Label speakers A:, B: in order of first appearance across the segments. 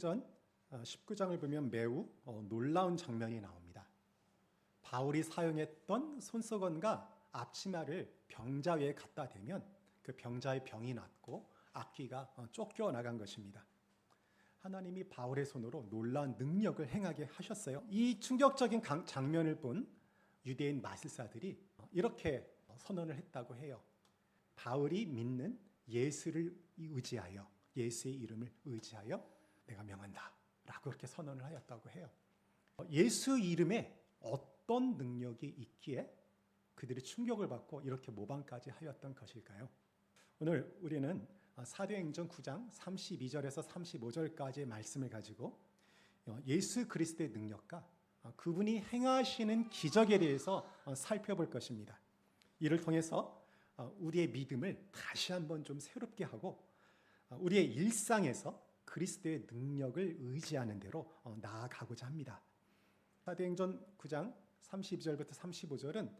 A: 전 19장을 보면 매우 놀라운 장면이 나옵니다. 바울이 사용했던 손수건과 앞치마를 병자 위에 갖다 대면 그 병자의 병이 낫고 악귀가 쫓겨나간 것입니다. 하나님이 바울의 손으로 놀라운 능력을 행하게 하셨어요. 이 충격적인 장면을 본 유대인 마술사들이 이렇게 선언을 했다고 해요. 바울이 믿는 예수를 의지하여, 예수의 이름을 의지하여 내가 명한다 라고 그렇게 선언을 하였다고 해요. 예수 이름에 어떤 능력이 있기에 그들이 충격을 받고 이렇게 모방까지 하였던 것일까요? 오늘 우리는 사도행전 9장 32절에서 35절까지의 말씀을 가지고 예수 그리스도의 능력과 그분이 행하시는 기적에 대해서 살펴볼 것입니다. 이를 통해서 우리의 믿음을 다시 한번 좀 새롭게 하고 우리의 일상에서 그리스도의 능력을 의지하는 대로 나아가고자 합니다. 사도행전 9장 32절부터 35절은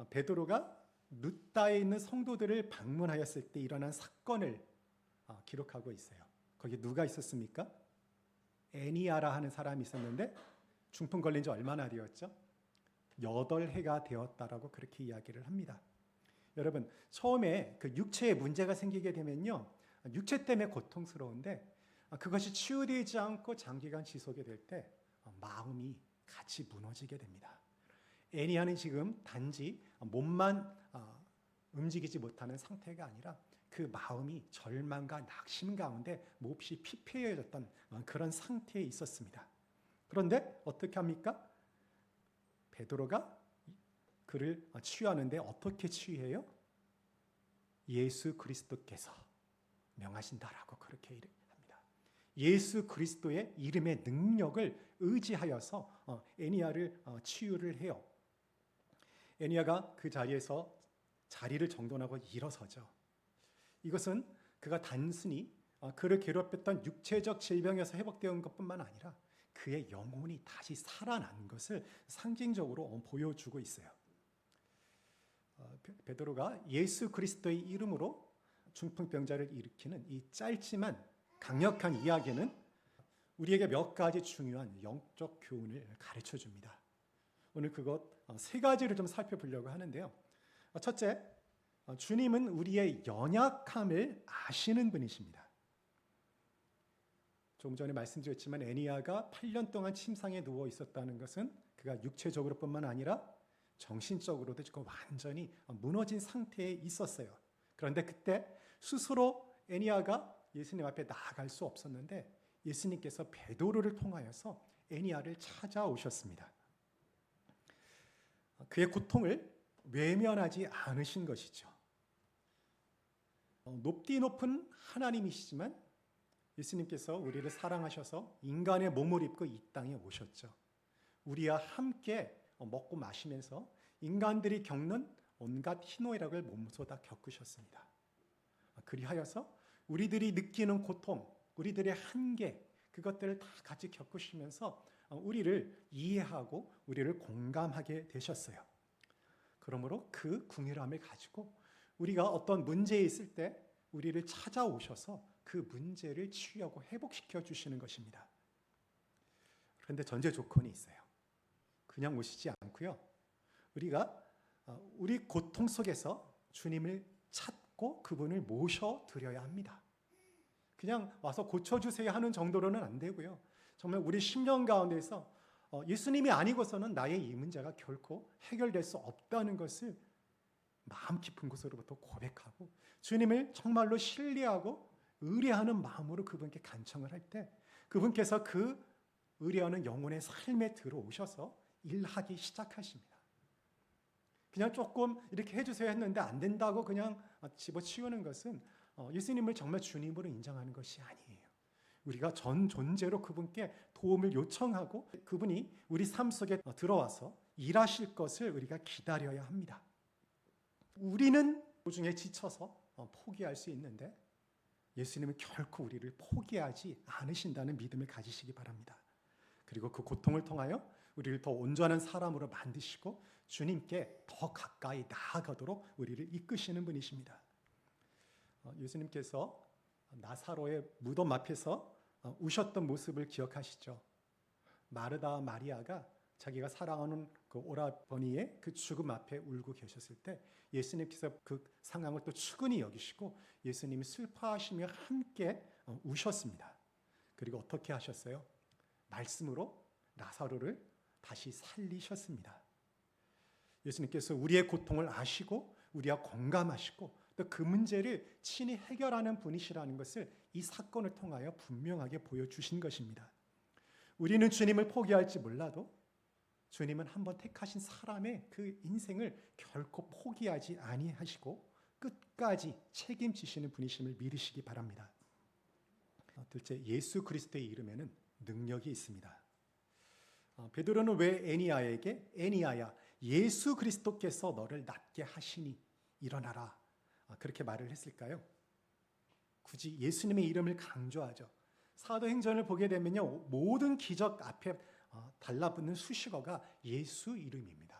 A: 베드로가 룻다에 있는 성도들을 방문하였을 때 일어난 사건을 기록하고 있어요. 거기 누가 있었습니까? 애니아라 하는 사람이 있었는데 중풍 걸린 지 얼마나 되었죠? 8해가 되었다라고 그렇게 이야기를 합니다. 여러분, 처음에 그 육체에 문제가 생기게 되면요, 육체 때문에 고통스러운데 그것이 치유되지 않고 장기간 지속이 될 때 마음이 같이 무너지게 됩니다. 애니아는 지금 단지 몸만 움직이지 못하는 상태가 아니라 그 마음이 절망과 낙심 가운데 몹시 피폐해졌던 그런 상태에 있었습니다. 그런데 어떻게 합니까? 베드로가 그를 치유하는데 어떻게 치유해요? 예수 그리스도께서 명하신다라고 그렇게 합니다. 예수 그리스도의 이름의 능력을 의지하여서 애니아를 치유를 해요. 애니아가 그 자리에서 자리를 정돈하고 일어서죠. 이것은 그가 단순히 그를 괴롭혔던 육체적 질병에서 회복되어 온 것뿐만 아니라 그의 영혼이 다시 살아난 것을 상징적으로 보여주고 있어요. 베드로가 예수 그리스도의 이름으로 중풍병자를 일으키는 이 짧지만 강력한 이야기는 우리에게 몇 가지 중요한 영적 교훈을 가르쳐 줍니다. 오늘 그것 3가지를 좀 살펴보려고 하는데요. 첫째, 주님은 우리의 연약함을 아시는 분이십니다. 조금 전에 말씀드렸지만 애니아가 8년 동안 침상에 누워 있었다는 것은 그가 육체적으로뿐만 아니라 정신적으로도 지금 완전히 무너진 상태에 있었어요. 그런데 그때 스스로 애니아가 예수님 앞에 나아갈 수 없었는데 예수님께서 베드로를 통하여서 애니아를 찾아오셨습니다. 그의 고통을 외면하지 않으신 것이죠. 높디 높은 하나님이시지만 예수님께서 우리를 사랑하셔서 인간의 몸을 입고 이 땅에 오셨죠. 우리와 함께 먹고 마시면서 인간들이 겪는 온갖 희노애락을 몸소 다 겪으셨습니다. 그리하여서 우리들이 느끼는 고통, 우리들의 한계, 그것들을 다 같이 겪으시면서 우리를 이해하고 우리를 공감하게 되셨어요. 그러므로 그 궁휼함을 가지고 우리가 어떤 문제에 있을 때 우리를 찾아오셔서 그 문제를 치유하고 회복시켜 주시는 것입니다. 그런데 전제 조건이 있어요. 그냥 오시지 않고요. 우리가 우리 고통 속에서 주님을 찾고 그분을 모셔드려야 합니다. 그냥 와서 고쳐주세요 하는 정도로는 안 되고요. 정말 우리 심령 가운데서 예수님이 아니고서는 나의 이 문제가 결코 해결될 수 없다는 것을 마음 깊은 곳으로부터 고백하고 주님을 정말로 신뢰하고 의뢰하는 마음으로 그분께 간청을 할 때 그분께서 그 의뢰하는 영혼의 삶에 들어오셔서 일하기 시작하십니다. 그냥 조금 이렇게 해주세요 했는데 안 된다고 그냥 집어치우는 것은 예수님을 정말 주님으로 인정하는 것이 아니에요. 우리가 전 존재로 그분께 도움을 요청하고 그분이 우리 삶 속에 들어와서 일하실 것을 우리가 기다려야 합니다. 우리는 도중에 지쳐서 포기할 수 있는데 예수님은 결코 우리를 포기하지 않으신다는 믿음을 가지시기 바랍니다. 그리고 그 고통을 통하여 우리를 더 온전한 사람으로 만드시고 주님께 더 가까이 나아가도록 우리를 이끄시는 분이십니다. 예수님께서 나사로의 무덤 앞에서 우셨던 모습을 기억하시죠? 마르다 마리아가 자기가 사랑하는 그 오라버니의 그 죽음 앞에 울고 계셨을 때 예수님께서 그 상황을 또 측은히 여기시고 예수님이 슬퍼하시며 함께 우셨습니다. 그리고 어떻게 하셨어요? 말씀으로 나사로를 다시 살리셨습니다. 예수님께서 우리의 고통을 아시고 우리와 공감하시고 또 그 문제를 친히 해결하는 분이시라는 것을 이 사건을 통하여 분명하게 보여주신 것입니다. 우리는 주님을 포기할지 몰라도 주님은 한번 택하신 사람의 그 인생을 결코 포기하지 아니하시고 끝까지 책임지시는 분이심을 믿으시기 바랍니다. 둘째, 예수 그리스도의 이름에는 능력이 있습니다. 베드로는 왜 애니야에게 애니야야 예수 그리스도께서 너를 낫게 하시니 일어나라 그렇게 말을 했을까요? 굳이 예수님의 이름을 강조하죠. 사도행전을 보게 되면요 모든 기적 앞에 달라붙는 수식어가 예수 이름입니다.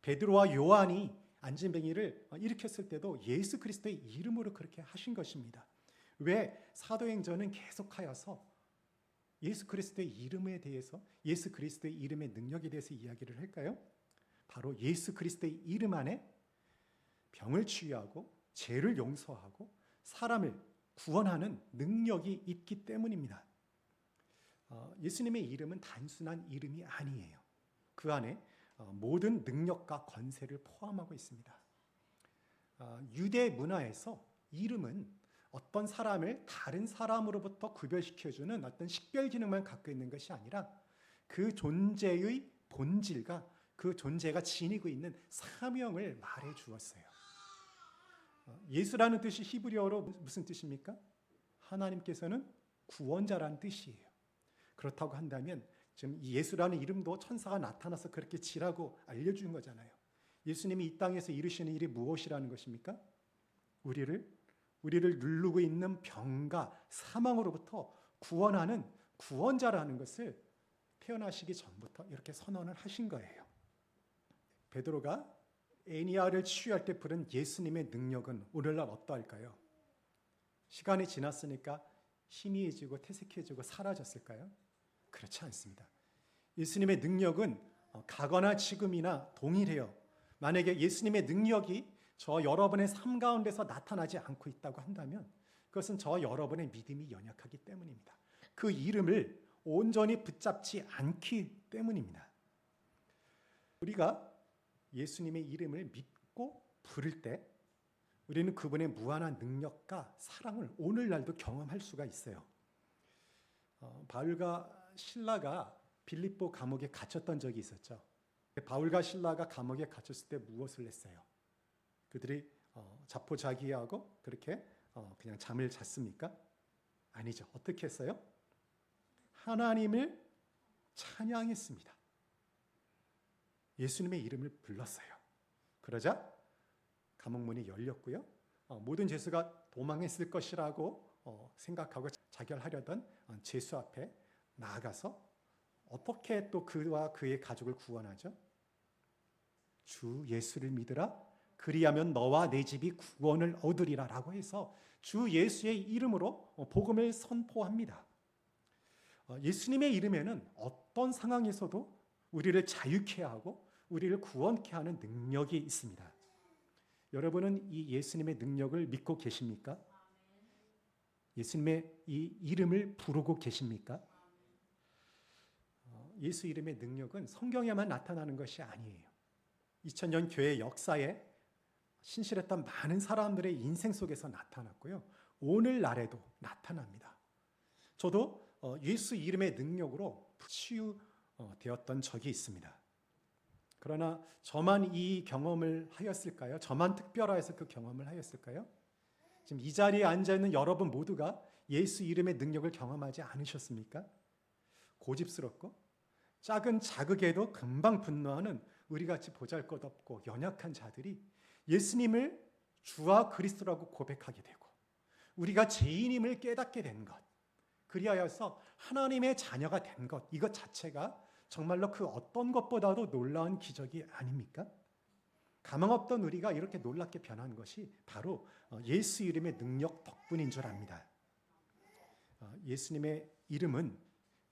A: 베드로와 요한이 안진뱅이를 일으켰을 때도 예수 그리스도의 이름으로 그렇게 하신 것입니다. 왜 사도행전은 계속하여서 예수 그리스도의 이름에 대해서 예수 그리스도의 이름의 능력에 대해서 이야기를 할까요? 바로 예수 그리스도의 이름 안에 병을 치유하고 죄를 용서하고 사람을 구원하는 능력이 있기 때문입니다. 예수님의 이름은 단순한 이름이 아니에요. 그 안에 모든 능력과 권세를 포함하고 있습니다. 유대 문화에서 이름은 어떤 사람을 다른 사람으로부터 구별시켜주는 어떤 식별 기능만 갖고 있는 것이 아니라 그 존재의 본질과 그 존재가 지니고 있는 사명을 말해 주었어요. 예수라는 뜻이 히브리어로 무슨 뜻입니까? 하나님께서는 구원자라는 뜻이에요. 그렇다고 한다면 지금 예수라는 이름도 천사가 나타나서 그렇게 지라고 알려준 거잖아요. 예수님이 이 땅에서 이루시는 일이 무엇이라는 것입니까? 우리를 누르고 있는 병과 사망으로부터 구원하는 구원자라는 것을 태어나시기 전부터 이렇게 선언을 하신 거예요. 베드로가 애니야를 치유할 때 부른 예수님의 능력은 오늘날 어떠할까요? 시간이 지났으니까 희미해지고 퇴색해지고 사라졌을까요? 그렇지 않습니다. 예수님의 능력은 가거나 지금이나 동일해요. 만약에 예수님의 능력이 저 여러분의 삶 가운데서 나타나지 않고 있다고 한다면 그것은 저 여러분의 믿음이 연약하기 때문입니다. 그 이름을 온전히 붙잡지 않기 때문입니다. 우리가 예수님의 이름을 믿고 부를 때 우리는 그분의 무한한 능력과 사랑을 오늘날도 경험할 수가 있어요. 바울과 실라가 빌립보 감옥에 갇혔던 적이 있었죠. 바울과 실라가 감옥에 갇혔을 때 무엇을 했어요? 그들이 자포자기하고 그렇게 그냥 잠을 잤습니까? 아니죠. 어떻게 했어요? 하나님을 찬양했습니다. 예수님의 이름을 불렀어요. 그러자 감옥문이 열렸고요. 모든 죄수가 도망했을 것이라고 생각하고 자결하려던 죄수 앞에 나아가서 어떻게 또 그와 그의 가족을 구원하죠? 주 예수를 믿으라. 그리하면 너와 내 집이 구원을 얻으리라 라고 해서 주 예수의 이름으로 복음을 선포합니다. 예수님의 이름에는 어떤 상황에서도 우리를 자유케 하고 우리를 구원케 하는 능력이 있습니다. 여러분은 이 예수님의 능력을 믿고 계십니까? 예수님의 이 이름을 부르고 계십니까? 예수 이름의 능력은 성경에만 나타나는 것이 아니에요. 2000년 교회 역사에 신실했던 많은 사람들의 인생 속에서 나타났고요. 오늘날에도 나타납니다. 저도 예수 이름의 능력으로 치유되었던 적이 있습니다. 그러나 저만 이 경험을 하였을까요? 저만 특별화해서 그 경험을 하였을까요? 지금 이 자리에 앉아있는 여러분 모두가 예수 이름의 능력을 경험하지 않으셨습니까? 고집스럽고 작은 자극에도 금방 분노하는 우리같이 보잘것없고 연약한 자들이 예수님을 주와 그리스도라고 고백하게 되고 우리가 죄인임을 깨닫게 된 것, 그리하여서 하나님의 자녀가 된 것, 이것 자체가 정말로 그 어떤 것보다도 놀라운 기적이 아닙니까? 가망없던 우리가 이렇게 놀랍게 변한 것이 바로 예수 이름의 능력 덕분인 줄 압니다. 예수님의 이름은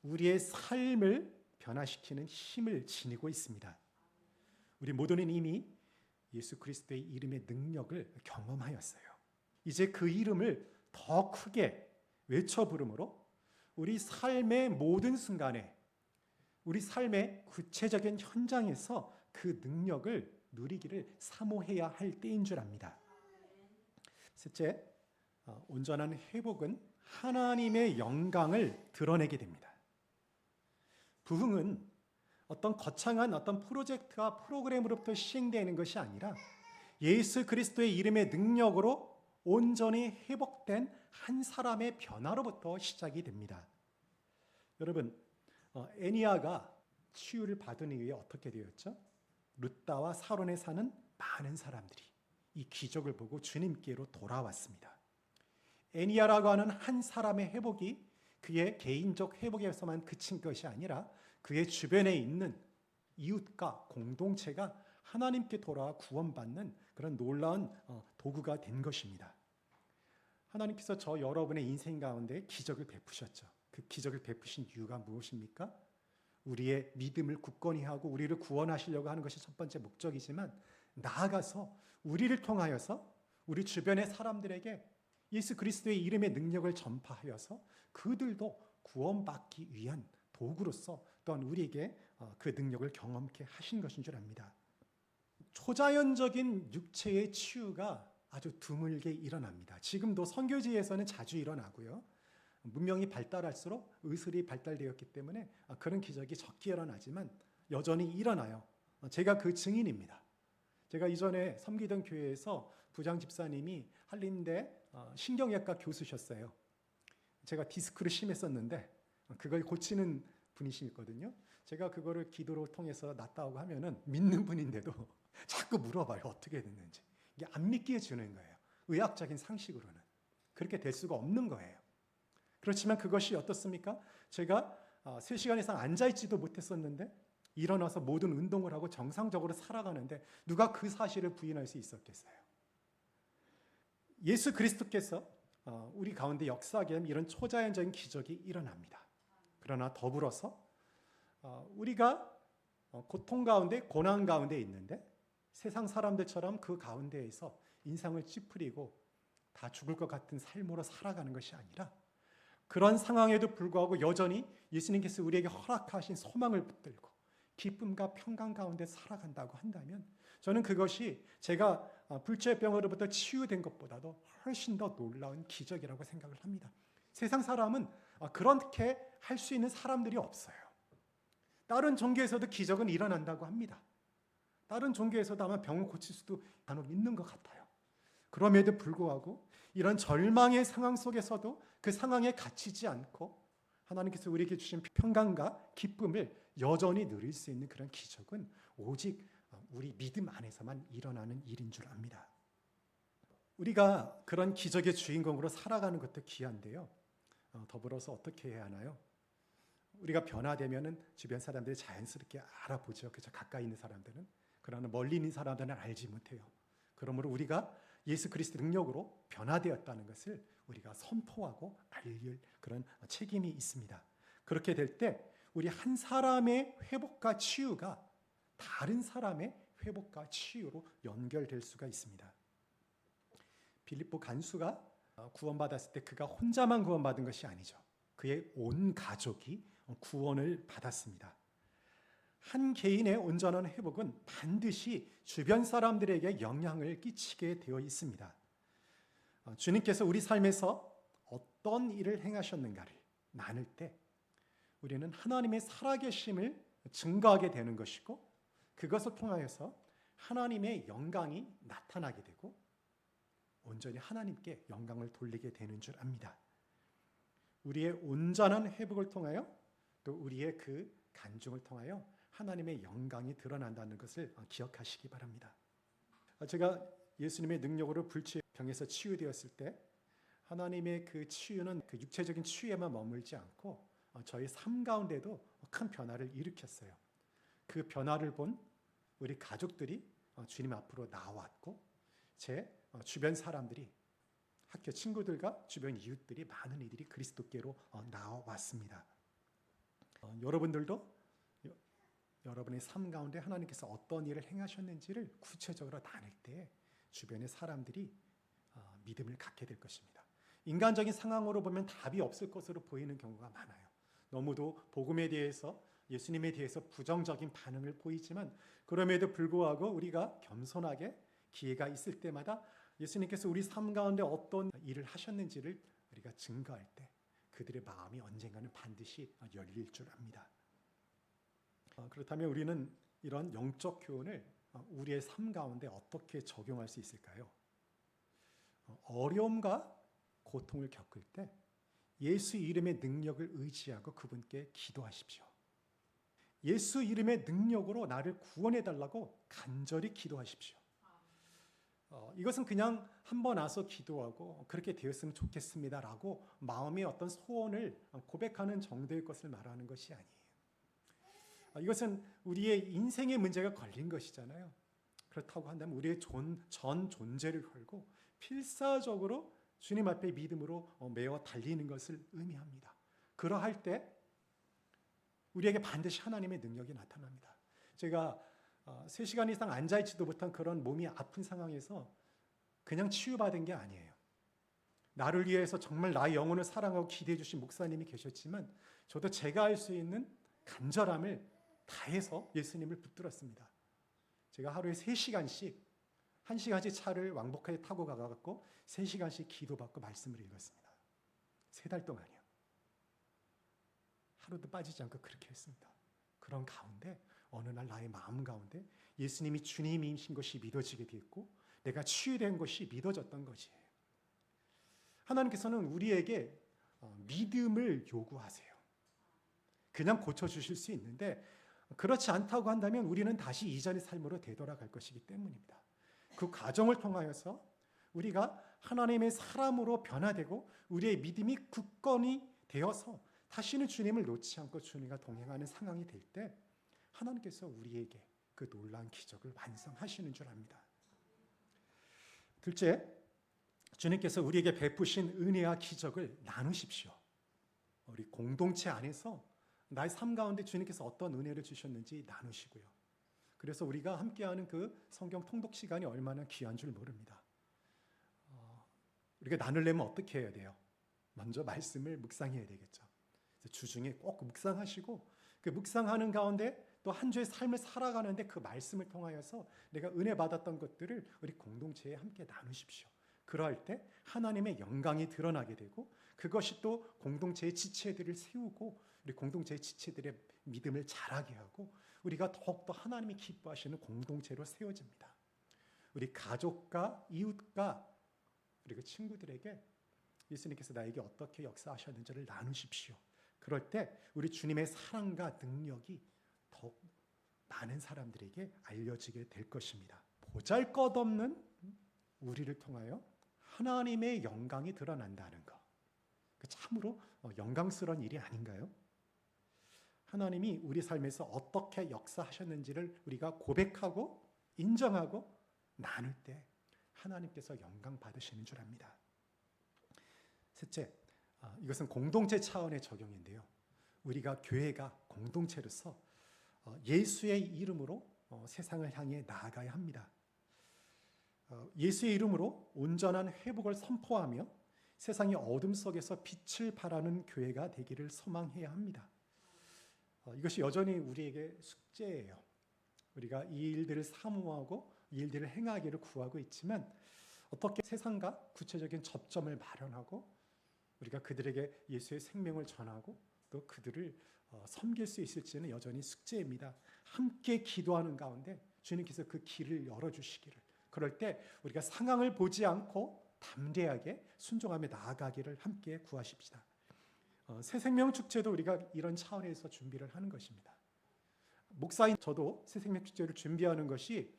A: 우리의 삶을 변화시키는 힘을 지니고 있습니다. 우리 모두는 이미 예수 그리스도의 이름의 능력을 경험하였어요. 이제 그 이름을 더 크게 외쳐 부름으로 우리 삶의 모든 순간에, 우리 삶의 구체적인 현장에서 그 능력을 누리기를 사모해야 할 때인 줄 압니다. 셋째, 온전한 회복은 하나님의 영광을 드러내게 됩니다. 부흥은 어떤 거창한 어떤 프로젝트와 프로그램으로부터 시행되는 것이 아니라 예수 그리스도의 이름의 능력으로 온전히 회복된 한 사람의 변화로부터 시작이 됩니다. 여러분, 애니아가 치유를 받은 이후에 어떻게 되었죠? 룻다와 사론에 사는 많은 사람들이 이 기적을 보고 주님께로 돌아왔습니다. 애니아라고 하는 한 사람의 회복이 그의 개인적 회복에서만 그친 것이 아니라 그의 주변에 있는 이웃과 공동체가 하나님께 돌아와 구원받는 그런 놀라운 도구가 된 것입니다. 하나님께서 저 여러분의 인생 가운데 기적을 베푸셨죠. 그 기적을 베푸신 이유가 무엇입니까? 우리의 믿음을 굳건히 하고 우리를 구원하시려고 하는 것이 첫 번째 목적이지만, 나아가서 우리를 통하여서 우리 주변의 사람들에게 예수 그리스도의 이름의 능력을 전파하여서 그들도 구원받기 위한 도구로서 또한 우리에게 그 능력을 경험케 하신 것인 줄 압니다. 초자연적인 육체의 치유가 아주 드물게 일어납니다. 지금도 선교지에서는 자주 일어나고요. 문명이 발달할수록 의술이 발달되었기 때문에 그런 기적이 적게 일어나지만 여전히 일어나요. 제가 그 증인입니다. 제가 이전에 섬기던 교회에서 부장 집사님이 한림대 신경외과 교수셨어요. 제가 디스크를 심했었는데 그걸 고치는 분이시거든요. 제가 그거를 기도로 통해서 낫다고 하면은 믿는 분인데도 자꾸 물어봐요. 어떻게 됐는지. 이게 안 믿게 주는 거예요. 의학적인 상식으로는. 그렇게 될 수가 없는 거예요. 그렇지만 그것이 어떻습니까? 제가 3시간 이상 앉아있지도 못했었는데 일어나서 모든 운동을 하고 정상적으로 살아가는데 누가 그 사실을 부인할 수 있었겠어요? 예수 그리스도께서 우리 가운데 역사하게 하면 이런 초자연적인 기적이 일어납니다. 그러나 더불어서 우리가 고통 가운데, 고난 가운데 있는데 세상 사람들처럼 그 가운데에서 인상을 찌푸리고 다 죽을 것 같은 삶으로 살아가는 것이 아니라, 그런 상황에도 불구하고 여전히 예수님께서 우리에게 허락하신 소망을 붙들고 기쁨과 평강 가운데 살아간다고 한다면, 저는 그것이 제가 불치병으로부터 치유된 것보다도 훨씬 더 놀라운 기적이라고 생각을 합니다. 세상 사람은 그렇게 할 수 있는 사람들이 없어요. 다른 종교에서도 기적은 일어난다고 합니다. 다른 종교에서도 아마 병을 고칠 수도 간혹 있는 것 같아요. 그럼에도 불구하고 이런 절망의 상황 속에서도 그 상황에 갇히지 않고 하나님께서 우리에게 주신 평강과 기쁨을 여전히 누릴 수 있는 그런 기적은 오직 우리 믿음 안에서만 일어나는 일인 줄 압니다. 우리가 그런 기적의 주인공으로 살아가는 것도 귀한데요. 더불어서 어떻게 해야 하나요? 우리가 변화되면은 주변 사람들이 자연스럽게 알아보죠. 그죠? 가까이 있는 사람들은. 그러나 멀리 있는 사람들은 알지 못해요. 그러므로 우리가 예수 그리스도 능력으로 변화되었다는 것을 우리가 선포하고 알릴 그런 책임이 있습니다. 그렇게 될 때 우리 한 사람의 회복과 치유가 다른 사람의 회복과 치유로 연결될 수가 있습니다. 빌립보 간수가 구원받았을 때 그가 혼자만 구원받은 것이 아니죠. 그의 온 가족이 구원을 받았습니다. 한 개인의 온전한 회복은 반드시 주변 사람들에게 영향을 끼치게 되어 있습니다. 주님께서 우리 삶에서 어떤 일을 행하셨는가를 나눌 때 우리는 하나님의 살아계심을 증거하게 되는 것이고, 그것을 통하여서 하나님의 영광이 나타나게 되고 온전히 하나님께 영광을 돌리게 되는 줄 압니다. 우리의 온전한 회복을 통하여 또 우리의 그 간증을 통하여 하나님의 영광이 드러난다는 것을 기억하시기 바랍니다. 제가 예수님의 능력으로 불치병에서 치유되었을 때 하나님의 그 치유는 그 육체적인 치유에만 머물지 않고 저희 삶 가운데도 큰 변화를 일으켰어요. 그 변화를 본 우리 가족들이 주님 앞으로 나왔고 제 주변 사람들이 학교 친구들과 주변 이웃들이 많은 이들이 그리스도께로 나와왔습니다. 여러분들도 여러분의 삶 가운데 하나님께서 어떤 일을 행하셨는지를 구체적으로 나눌 때 주변의 사람들이 믿음을 갖게 될 것입니다. 인간적인 상황으로 보면 답이 없을 것으로 보이는 경우가 많아요. 너무도 복음에 대해서 예수님에 대해서 부정적인 반응을 보이지만 그럼에도 불구하고 우리가 겸손하게 기회가 있을 때마다 예수님께서 우리 삶 가운데 어떤 일을 하셨는지를 우리가 증거할 때 그들의 마음이 언젠가는 반드시 열릴 줄 압니다. 그렇다면 우리는 이런 영적 교훈을 우리의 삶 가운데 어떻게 적용할 수 있을까요? 어려움과 고통을 겪을 때 예수 이름의 능력을 의지하고 그분께 기도하십시오. 예수 이름의 능력으로 나를 구원해 달라고 간절히 기도하십시오. 이것은 그냥 한 번 와서 기도하고 그렇게 되었으면 좋겠습니다라고 마음의 어떤 소원을 고백하는 정도의 것을 말하는 것이 아니에요. 이것은 우리의 인생의 문제가 걸린 것이잖아요. 그렇다고 한다면 우리의 전 존재를 걸고 필사적으로 주님 앞에 믿음으로 매어 달리는 것을 의미합니다. 그러할 때 우리에게 반드시 하나님의 능력이 나타납니다. 제가 3시간 이상 앉아있지도 못한 그런 몸이 아픈 상황에서 그냥 치유받은 게 아니에요. 나를 위해서 정말 나의 영혼을 사랑하고 기대해 주신 목사님이 계셨지만 저도 제가 할 수 있는 간절함을 다해서 예수님을 붙들었습니다. 제가 하루에 3시간씩 1시간씩 차를 왕복하게 타고 가갖고 3시간씩 기도받고 말씀을 읽었습니다. 3달 동안이요. 하루도 빠지지 않고 그렇게 했습니다. 그런 가운데 어느 날 나의 마음 가운데 예수님이 주님이신 것이 믿어지게 되었고 내가 치유된 것이 믿어졌던 것이에요. 하나님께서는 우리에게 믿음을 요구하세요. 그냥 고쳐주실 수 있는데 그렇지 않다고 한다면 우리는 다시 이전의 삶으로 되돌아갈 것이기 때문입니다. 그 과정을 통하여서 우리가 하나님의 사람으로 변화되고 우리의 믿음이 굳건히 되어서 다시는 주님을 놓지 않고 주님과 동행하는 상황이 될 때 하나님께서 우리에게 그 놀라운 기적을 완성하시는 줄 압니다. 둘째, 주님께서 우리에게 베푸신 은혜와 기적을 나누십시오. 우리 공동체 안에서 나의 삶 가운데 주님께서 어떤 은혜를 주셨는지 나누시고요. 그래서 우리가 함께하는 그 성경 통독 시간이 얼마나 귀한 줄 모릅니다. 우리가 나누려면 어떻게 해야 돼요? 먼저 말씀을 묵상해야 되겠죠. 그래서 주중에 꼭 묵상하시고 그 묵상하는 가운데 또 한 주의 삶을 살아가는데 그 말씀을 통하여서 내가 은혜 받았던 것들을 우리 공동체에 함께 나누십시오. 그러할 때 하나님의 영광이 드러나게 되고 그것이 또 공동체의 지체들을 세우고 우리 공동체의 지체들의 믿음을 자라게 하고 우리가 더욱더 하나님이 기뻐하시는 공동체로 세워집니다. 우리 가족과 이웃과 그리고 친구들에게 예수님께서 나에게 어떻게 역사하셨는지를 나누십시오. 그럴 때 우리 주님의 사랑과 능력이 더욱 많은 사람들에게 알려지게 될 것입니다. 보잘것없는 우리를 통하여 하나님의 영광이 드러난다는 것. 참으로 영광스러운 일이 아닌가요? 하나님이 우리 삶에서 어떻게 역사하셨는지를 우리가 고백하고 인정하고 나눌 때 하나님께서 영광 받으시는 줄 압니다. 셋째, 이것은 공동체 차원의 적용인데요. 우리가 교회가 공동체로서 예수의 이름으로 세상을 향해 나아가야 합니다. 예수의 이름으로 온전한 회복을 선포하며 세상의 어둠 속에서 빛을 발하는 교회가 되기를 소망해야 합니다. 이것이 여전히 우리에게 숙제예요. 우리가 이 일들을 사모하고 이 일들을 행하기를 구하고 있지만 어떻게 세상과 구체적인 접점을 마련하고 우리가 그들에게 예수의 생명을 전하고 또 그들을 섬길 수 있을지는 여전히 숙제입니다. 함께 기도하는 가운데 주님께서 그 길을 열어주시기를, 그럴 때 우리가 상황을 보지 않고 담대하게 순종하며 나아가기를 함께 구하십시다. 새생명 축제도 우리가 이런 차원에서 준비를 하는 것입니다. 목사인 저도 새생명 축제를 준비하는 것이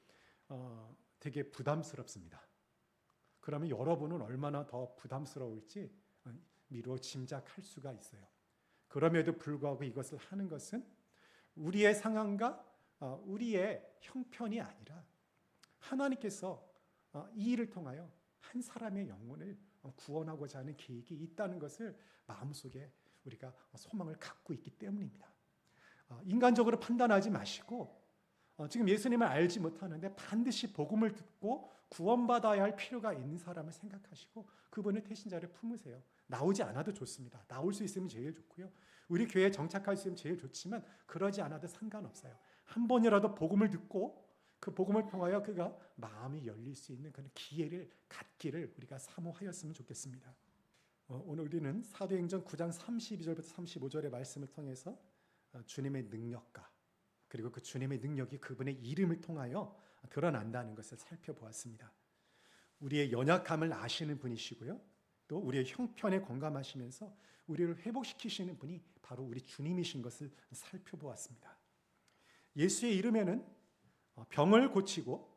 A: 되게 부담스럽습니다. 그러면 여러분은 얼마나 더 부담스러울지 미루어 짐작할 수가 있어요. 그럼에도 불구하고 이것을 하는 것은 우리의 상황과 우리의 형편이 아니라 하나님께서 이 일을 통하여 한 사람의 영혼을 구원하고자 하는 계획이 있다는 것을 마음속에 우리가 소망을 갖고 있기 때문입니다. 인간적으로 판단하지 마시고 지금 예수님을 알지 못하는데 반드시 복음을 듣고 구원받아야 할 필요가 있는 사람을 생각하시고 그분의 태신자를 품으세요. 나오지 않아도 좋습니다. 나올 수 있으면 제일 좋고요. 우리 교회에 정착할 수 있으면 제일 좋지만 그러지 않아도 상관없어요. 한 번이라도 복음을 듣고 그 복음을 통하여 그가 마음이 열릴 수 있는 그런 기회를 갖기를 우리가 사모하였으면 좋겠습니다. 오늘 우리는 사도행전 9장 32절부터 35절의 말씀을 통해서 주님의 능력과 그리고 그 주님의 능력이 그분의 이름을 통하여 드러난다는 것을 살펴보았습니다. 우리의 연약함을 아시는 분이시고요. 또 우리의 형편에 공감하시면서 우리를 회복시키시는 분이 바로 우리 주님이신 것을 살펴보았습니다. 예수의 이름에는 병을 고치고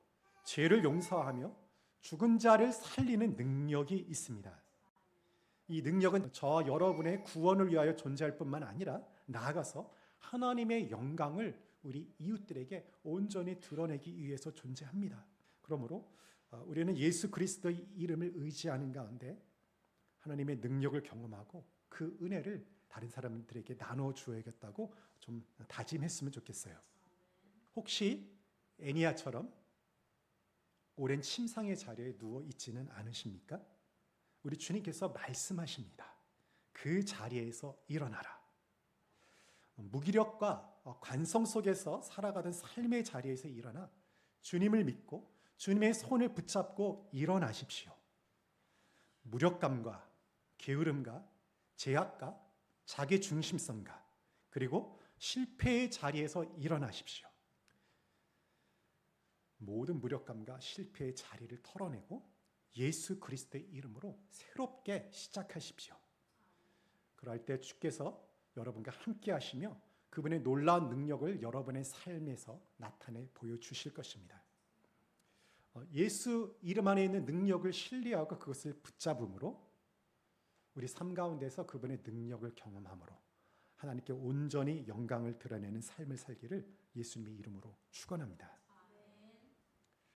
A: 죄를 용서하며 죽은 자를 살리는 능력이 있습니다. 이 능력은 저와 여러분의 구원을 위하여 존재할 뿐만 아니라 나아가서 하나님의 영광을 우리 이웃들에게 온전히 드러내기 위해서 존재합니다. 그러므로 우리는 예수 그리스도의 이름을 의지하는 가운데 하나님의 능력을 경험하고 그 은혜를 다른 사람들에게 나눠 주어야겠다고 좀 다짐했으면 좋겠어요. 혹시 애니야처럼 오랜 침상의 자리에 누워 있지는 않으십니까? 우리 주님께서 말씀하십니다. 그 자리에서 일어나라. 무기력과 관성 속에서 살아가던 삶의 자리에서 일어나 주님을 믿고 주님의 손을 붙잡고 일어나십시오. 무력감과 게으름과 제약과 자기 중심성과 그리고 실패의 자리에서 일어나십시오. 모든 무력감과 실패의 자리를 털어내고 예수 그리스도의 이름으로 새롭게 시작하십시오. 그럴 때 주께서 여러분과 함께 하시며 그분의 놀라운 능력을 여러분의 삶에서 나타내 보여주실 것입니다. 예수 이름 안에 있는 능력을 신뢰하고 그것을 붙잡음으로 우리 삶 가운데서 그분의 능력을 경험함으로 하나님께 온전히 영광을 드러내는 삶을 살기를 예수님의 이름으로 축원합니다.